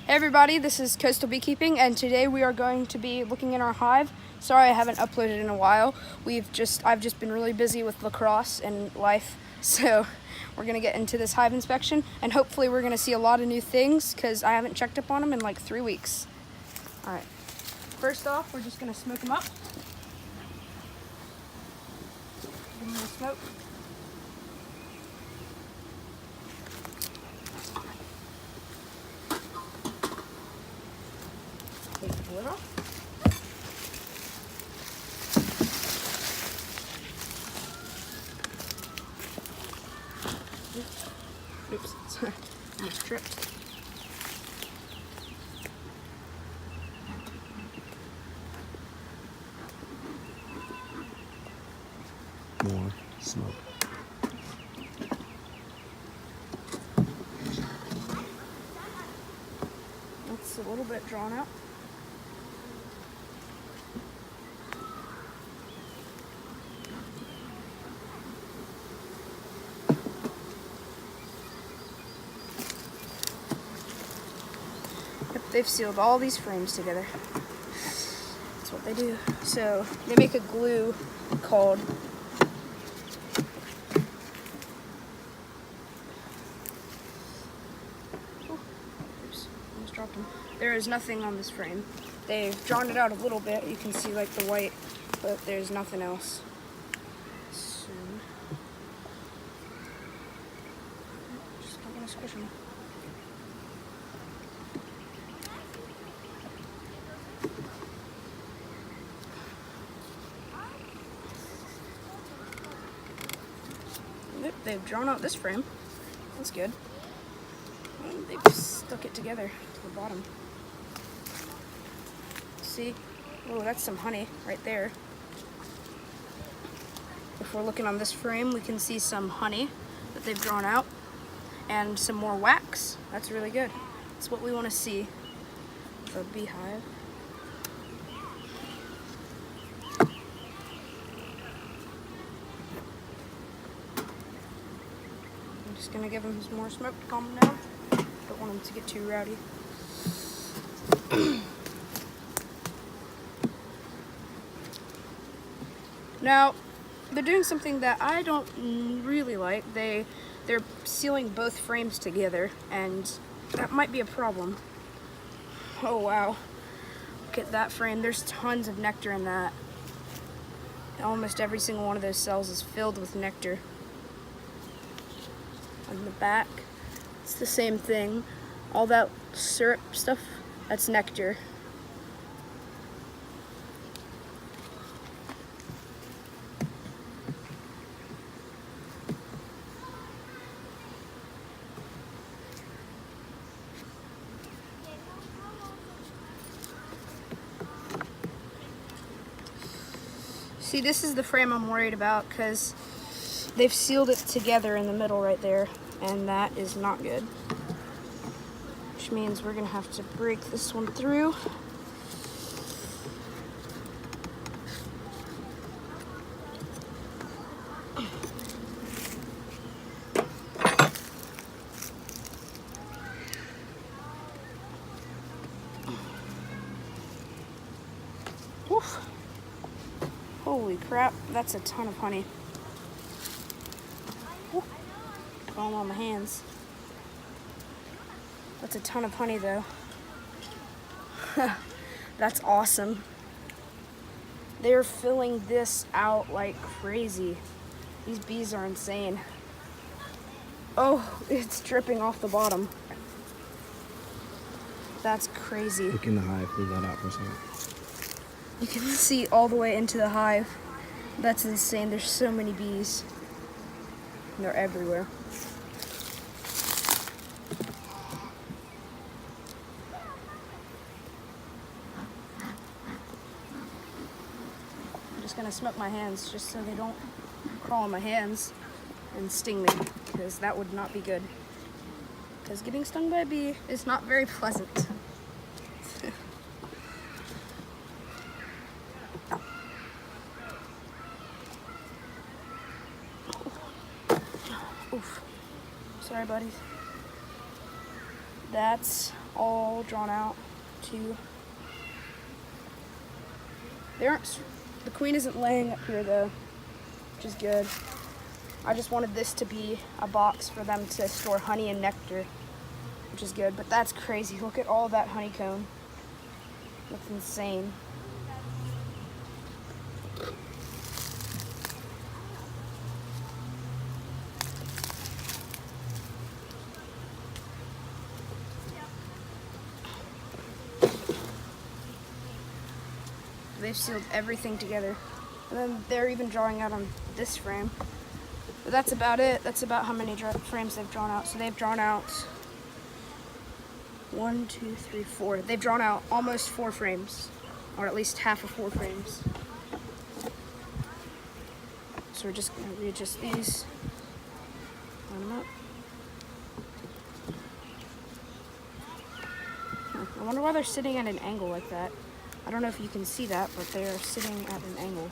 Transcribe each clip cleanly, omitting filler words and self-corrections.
Hey everybody, this is Coastal Beekeeping, and today we are going to be looking in our hive. Sorry I haven't uploaded in a while. I've just been really busy with lacrosse and life, so we're gonna get into this hive inspection, and hopefully we're gonna see a lot of new things because I haven't checked up on them in like 3 weeks. All right, first off, we're just gonna smoke them up. Give them a smoke. Take the lid off. Oops, sorry, I almost tripped. More smoke. That's a little bit drawn out. Yep, they've sealed all these frames together. That's what they do. So they make a glue called oops, almost dropped them. There is nothing on this frame. They've drawn it out a little bit. You can see like the white, but there's nothing else. So, just don't want to squish them. They've drawn out this frame. That's good. And they've stuck it together to the bottom. See? Oh, that's some honey right there. If we're looking on this frame, we can see some honey that they've drawn out and some more wax. That's really good. That's what we want to see for a beehive. I'm just gonna give him some more smoke to calm him down. Don't want him to get too rowdy. Now, they're doing something that I don't really like. They're sealing both frames together, and that might be a problem. Oh wow, look at that frame. There's tons of nectar in that. Almost every single one of those cells is filled with nectar. On the back, it's the same thing. All that syrup stuff, that's nectar. See, this is the frame I'm worried about because they've sealed it together in the middle right there, and that is not good. Which means we're gonna have to break this one through. Oof. Holy crap, that's a ton of honey. All on my hands. That's a ton of honey though. That's awesome. They're filling this out like crazy. These bees are insane. Oh, it's dripping off the bottom. That's crazy. Look in the hive, leave that out for a second. You can see all the way into the hive. That's insane. There's so many bees. They're everywhere. I'm just gonna smoke my hands just so they don't crawl on my hands and sting me, because that would not be good. Because getting stung by a bee is not very pleasant. Oof. Sorry, buddies. That's all drawn out too. They aren't, the queen isn't laying up here though, which is good. I just wanted this to be a box for them to store honey and nectar, which is good, but that's crazy. Look at all that honeycomb. That's insane. They've sealed everything together. And then they're even drawing out on this frame. But that's about it. That's about how many frames they've drawn out. So they've drawn out 1, 2, 3, 4. They've drawn out almost 4 frames, or at least half of 4 frames. So we're just gonna readjust these. Line them up. I wonder why they're sitting at an angle like that. I don't know if you can see that, but they are sitting at an angle.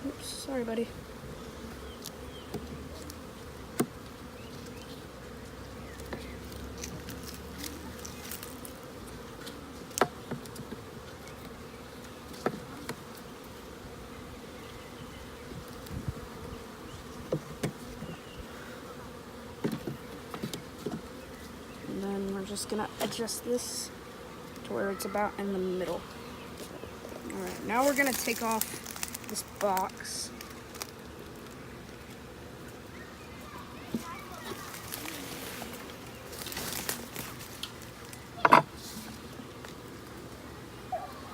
Oops, sorry, buddy. And then we're just gonna adjust this to where it's about in the middle. All right, now we're gonna take off this box.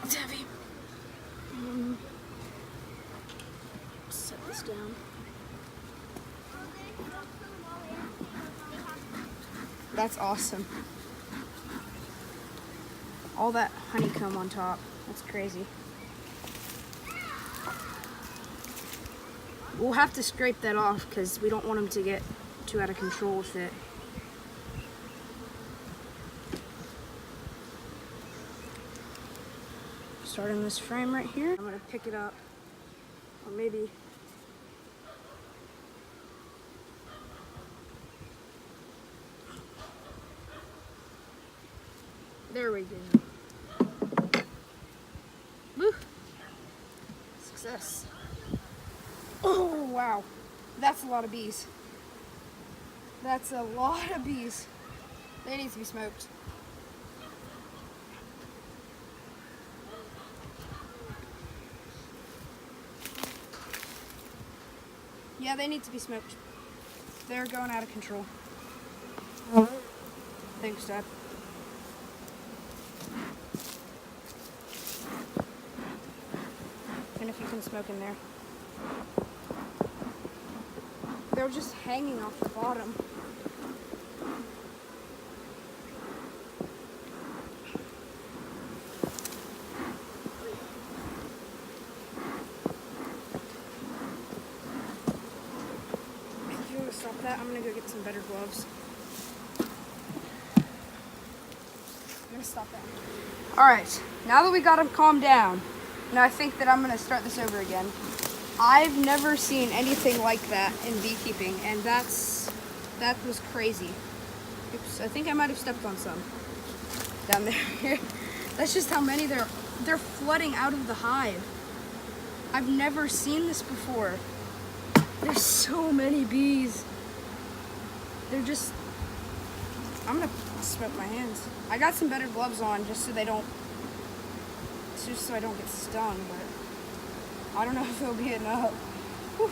It's heavy. Set this down. That's awesome. All that honeycomb on top. That's crazy. We'll have to scrape that off because we don't want them to get too out of control with it. Starting this frame right here. I'm gonna pick it up, or maybe there we go. Woo! Success. Oh, wow. That's a lot of bees. That's a lot of bees. They need to be smoked. Yeah, they need to be smoked. They're going out of control. Thanks, Dad. And if you can smoke in there. They're just hanging off the bottom. If you want to stop that, I'm gonna go get some better gloves. I'm gonna stop that. All right, now that we got them calmed down, now I think that I'm gonna start this over again. I've never seen anything like that in beekeeping, and that was crazy. Oops, I think I might have stepped on some down there. That's just how many they're flooding out of the hive. I've never seen this before. There's so many bees. They're just, I'm gonna smoke my hands. I got some better gloves on just so they don't, just so I don't get stung, but I don't know if it'll be enough. Whew.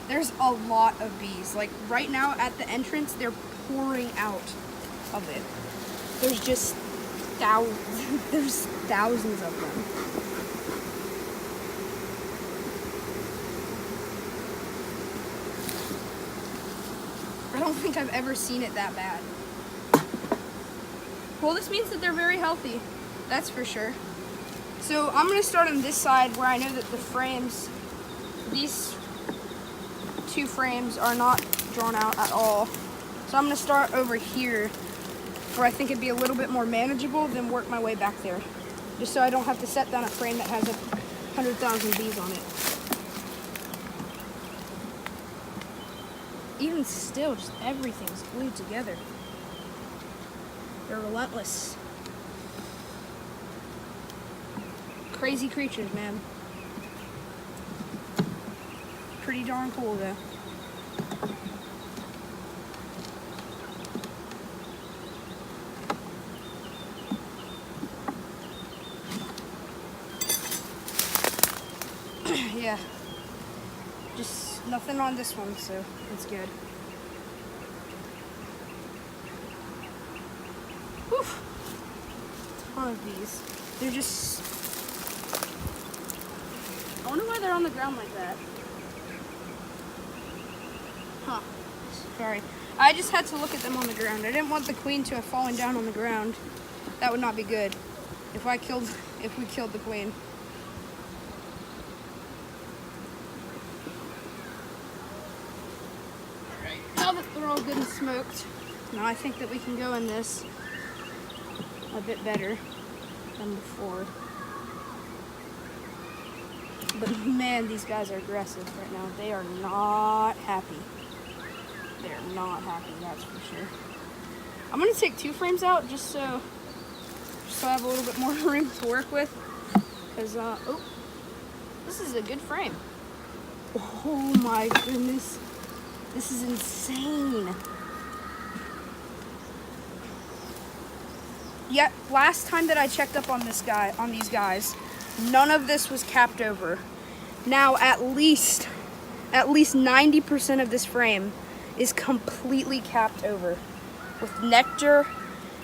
There's a lot of bees. Like right now at the entrance, they're pouring out of it. There's just thousands. There's thousands of them. I don't think I've ever seen it that bad. Well, this means that they're very healthy. That's for sure. So I'm gonna start on this side where I know that the frames, these 2 frames are not drawn out at all. So I'm gonna start over here where I think it'd be a little bit more manageable, then work my way back there. just so I don't have to set down a frame that has 100,000 bees on it. Even still, just everything's glued together. They're relentless. Crazy creatures, man. Pretty darn cool, though. Yeah. Just nothing on this one, so it's good. Whew. Ton of bees. They're just... I wonder why they're on the ground like that. Huh. Sorry. I just had to look at them on the ground. I didn't want the queen to have fallen down on the ground. That would not be good if we killed the queen. Alright, now that they're all good and smoked, now I think that we can go in this a bit better than before. But man, these guys are aggressive right now. They are not happy. They're not happy, that's for sure. I'm gonna take 2 frames out just so I have a little bit more room to work with. Cause oh, this is a good frame. Oh my goodness, this is insane. Yeah, last time that I checked up on these guys, none of this was capped over. Now at least 90% of this frame is completely capped over with nectar,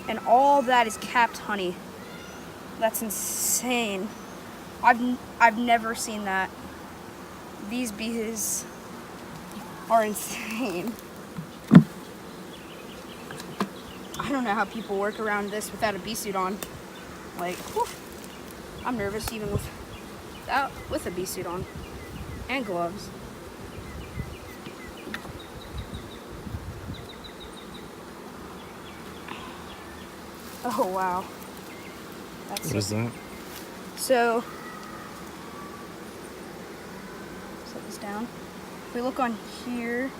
and all that is capped honey. That's insane. I've never seen that. These bees are insane. I don't know how people work around this without a bee suit on. Like, whew. I'm nervous even with a bee suit on and gloves. Oh wow. What is that? So, set this down. If we look on here,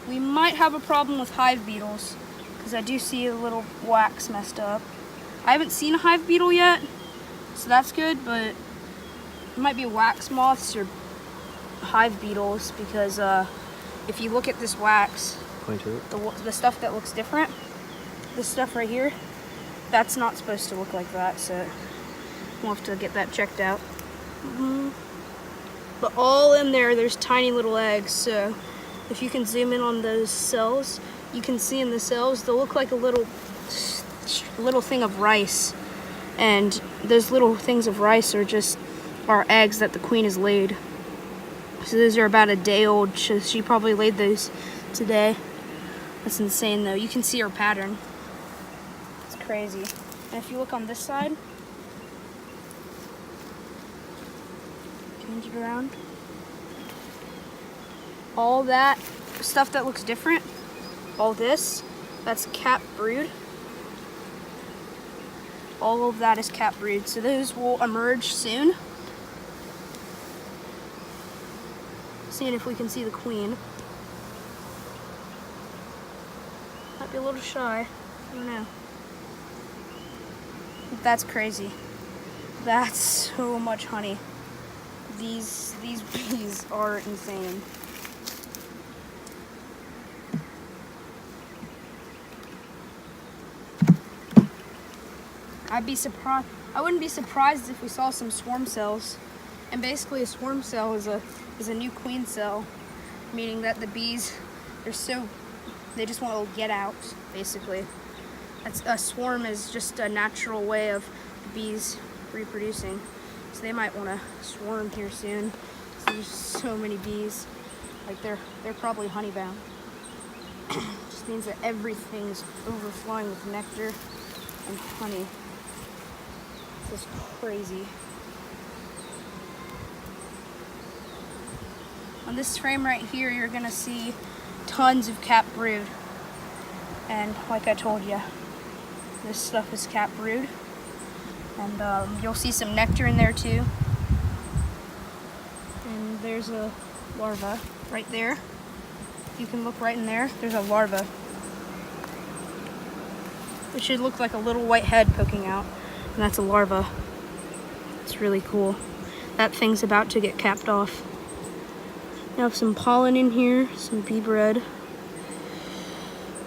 we might have a problem with hive beetles because I do see a little wax messed up. I haven't seen a hive beetle yet, so that's good, but it might be wax moths or hive beetles because if you look at this wax, the stuff that looks different, this stuff right here, that's not supposed to look like that, so we'll have to get that checked out. But all in there's tiny little eggs, so if you can zoom in on those cells, you can see in the cells, they'll look like a little thing of rice. And those little things of rice are eggs that the queen has laid. So those are about a day old. She probably laid those today. That's insane though. You can see her pattern. It's crazy. And if you look on this side, change it around. All that stuff that looks different, all this, that's capped brood. All of that is capped brood, so those will emerge soon. Seeing if we can see the queen. Might be a little shy, I don't know. That's crazy. That's so much honey. These bees are insane. I wouldn't be surprised if we saw some swarm cells. And basically a swarm cell is a new queen cell, meaning that the bees, they just want to get out, basically. A swarm is just a natural way of the bees reproducing. So they might want to swarm here soon. So there's so many bees. Like they're probably honey bound. Just means that everything is overflowing with nectar and honey. This is crazy. On this frame right here, you're gonna see tons of capped brood. And like I told you, this stuff is capped brood. And you'll see some nectar in there too. And there's a larva right there. You can look right in there. There's a larva. It should look like a little white head poking out, and that's a larva. It's really cool. That thing's about to get capped off. You have some pollen in here, some bee bread.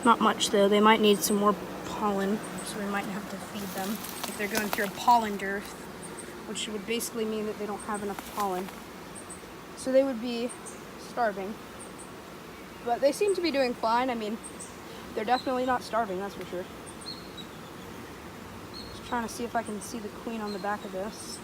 Not much though. They might need some more pollen, so we might have to feed them if they're going through a pollen dearth, which would basically mean that they don't have enough pollen. So they would be starving. But they seem to be doing fine. I mean, they're definitely not starving, that's for sure. Just trying to see if I can see the queen on the back of this.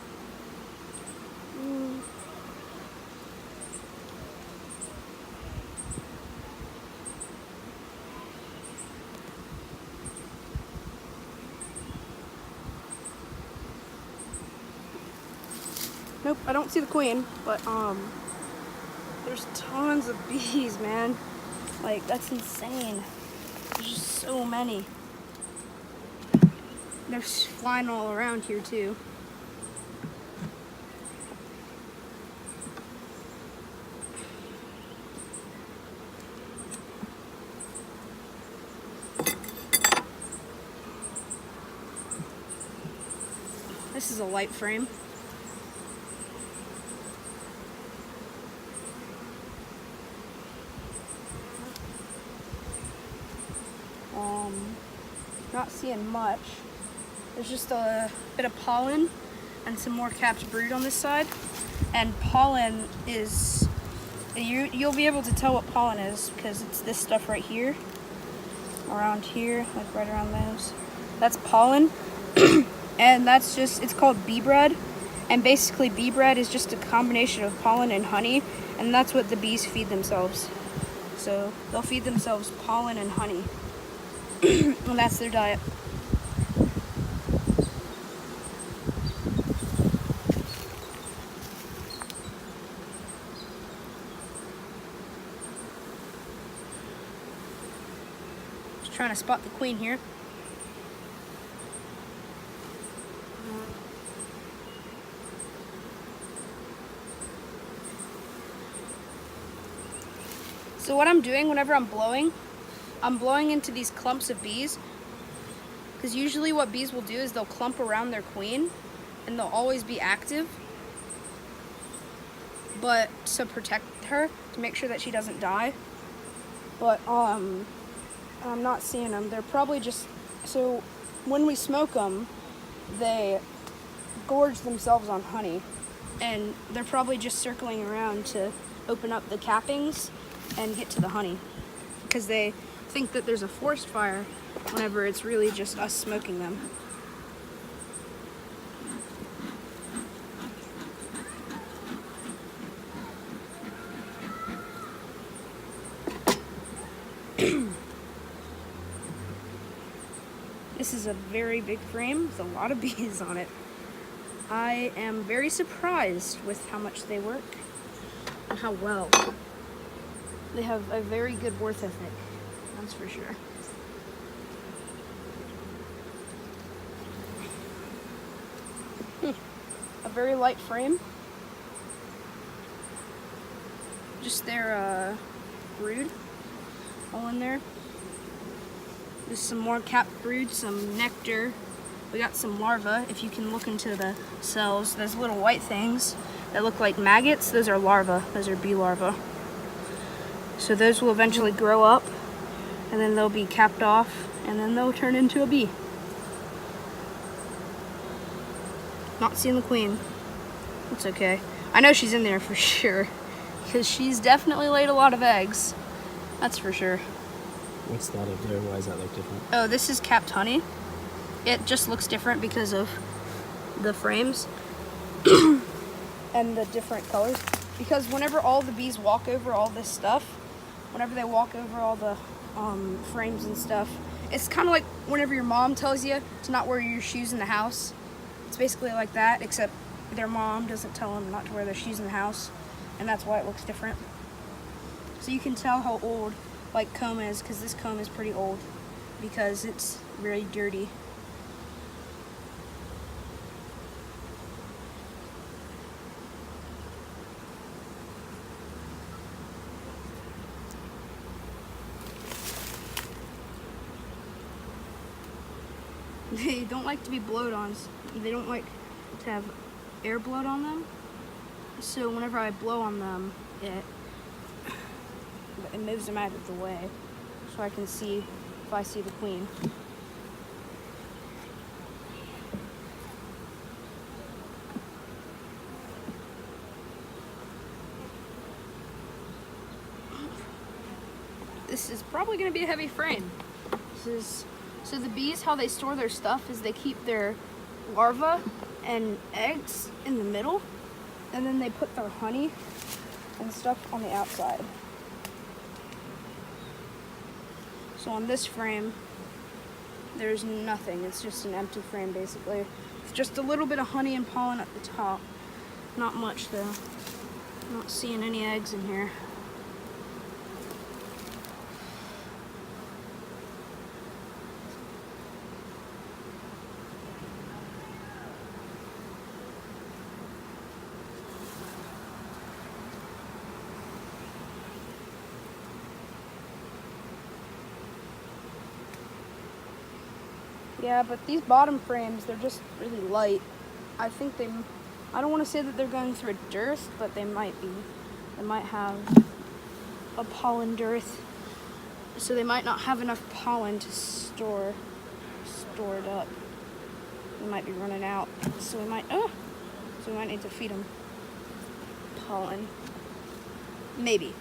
Nope, I don't see the queen, but there's tons of bees, man. Like, that's insane. There's just so many. They're flying all around here too. This is a light frame. Not seeing much. There's just a bit of pollen and some more capped brood on this side. And pollen is, you'll be able to tell what pollen is because it's this stuff right here, around here, like right around those. That's pollen. And that's just, it's called bee bread. And basically bee bread is just a combination of pollen and honey, and that's what the bees feed themselves. So they'll feed themselves pollen and honey. And that's their diet. Just trying to spot the queen here. So what I'm doing whenever I'm blowing into these clumps of bees, because usually what bees will do is they'll clump around their queen and they'll always be active, but to protect her, to make sure that she doesn't die. But I'm not seeing them. They're probably just, so when we smoke them, they gorge themselves on honey, and they're probably just circling around to open up the cappings and get to the honey, because they think that there's a forest fire whenever it's really just us smoking them. This is a very big frame with a lot of bees on it. I am very surprised with how much they work and how well. They have a very good work ethic, that's for sure. A very light frame. Just their brood all in there. There's some more capped brood, some nectar. We got some larvae. If you can look into the cells, those little white things that look like maggots, those are larvae. Those are bee larvae. So those will eventually grow up, and then they'll be capped off, and then they'll turn into a bee. Not seeing the queen. It's okay. I know she's in there for sure, because she's definitely laid a lot of eggs. That's for sure. What's that up there? Why does that look different? Oh, this is capped honey. It just looks different because of the frames and the different colors. Because whenever all the bees walk over all this stuff, whenever they walk over all the frames and stuff, it's kind of like whenever your mom tells you to not wear your shoes in the house. It's basically like that, except their mom doesn't tell them not to wear their shoes in the house, and that's why it looks different. So you can tell how old like comb is, because this comb is pretty old because it's very dirty. They don't like to be blowed on. They don't like to have air blowed on them. So whenever I blow on them, it moves them out of the way, so I can see if I see the queen. This is probably going to be a heavy frame. So the bees, how they store their stuff is they keep their larvae and eggs in the middle, and then they put their honey and stuff on the outside. So on this frame, there's nothing. It's just an empty frame, basically. It's just a little bit of honey and pollen at the top. Not much, though. I'm not seeing any eggs in here. Yeah, but these bottom frames, they're just really light. I think I don't want to say that they're going through a dearth, but they might be. They might have a pollen dearth. So they might not have enough pollen to store it up. They might be running out. So we might need to feed them pollen. Maybe.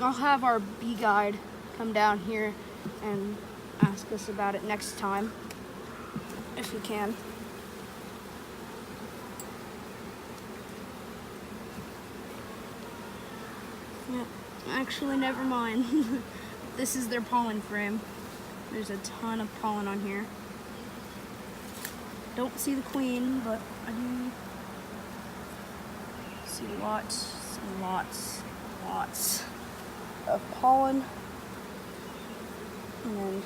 I'll have our bee guide come down here and ask us about it next time, if we can. Yeah, actually, never mind. This is their pollen frame. There's a ton of pollen on here. Don't see the queen, but I do see lots and lots of pollen and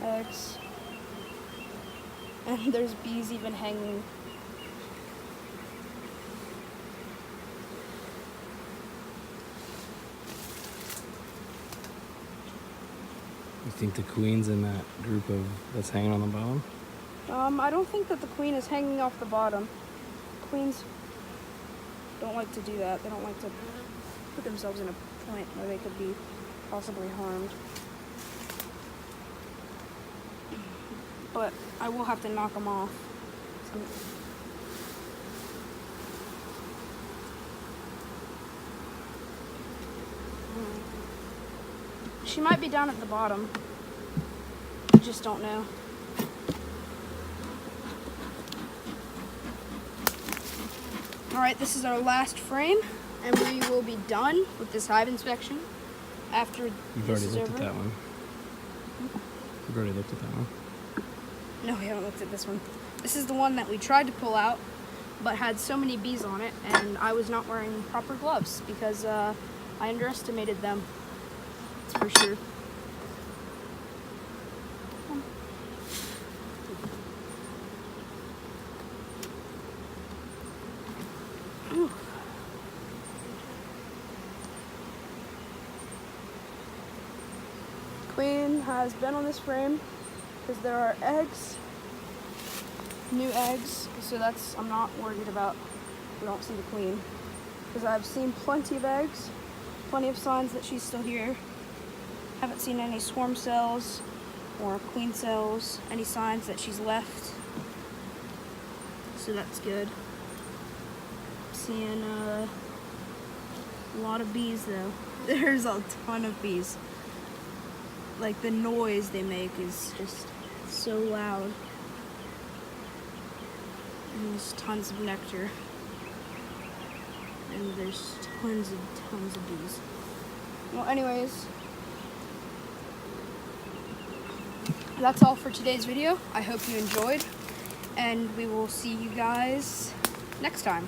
eggs, and there's bees even hanging. You think the queen's in that group that's hanging on the bottom? I don't think that the queen is hanging off the bottom. Queens don't like to do that. They don't like to put themselves in a point where they could be possibly harmed. But I will have to knock them off. She might be down at the bottom. I just don't know. Alright, this is our last frame, and we will be done with this hive inspection after You've already looked at that one. You've already looked at that one. No, we haven't looked at this one. This is the one that we tried to pull out, but had so many bees on it, and I was not wearing proper gloves because I underestimated them. That's for sure. Ooh. Queen has been on this frame because there are eggs, new eggs, so I'm not worried about we don't see the queen, because I've seen plenty of eggs, plenty of signs that she's still here. Haven't seen any swarm cells or queen cells, any signs that she's left, so that's good. Seeing a lot of bees though. There's a ton of bees. Like the noise they make is just so loud. And there's tons of nectar. And there's tons of bees. Well, anyways, that's all for today's video. I hope you enjoyed, and we will see you guys next time.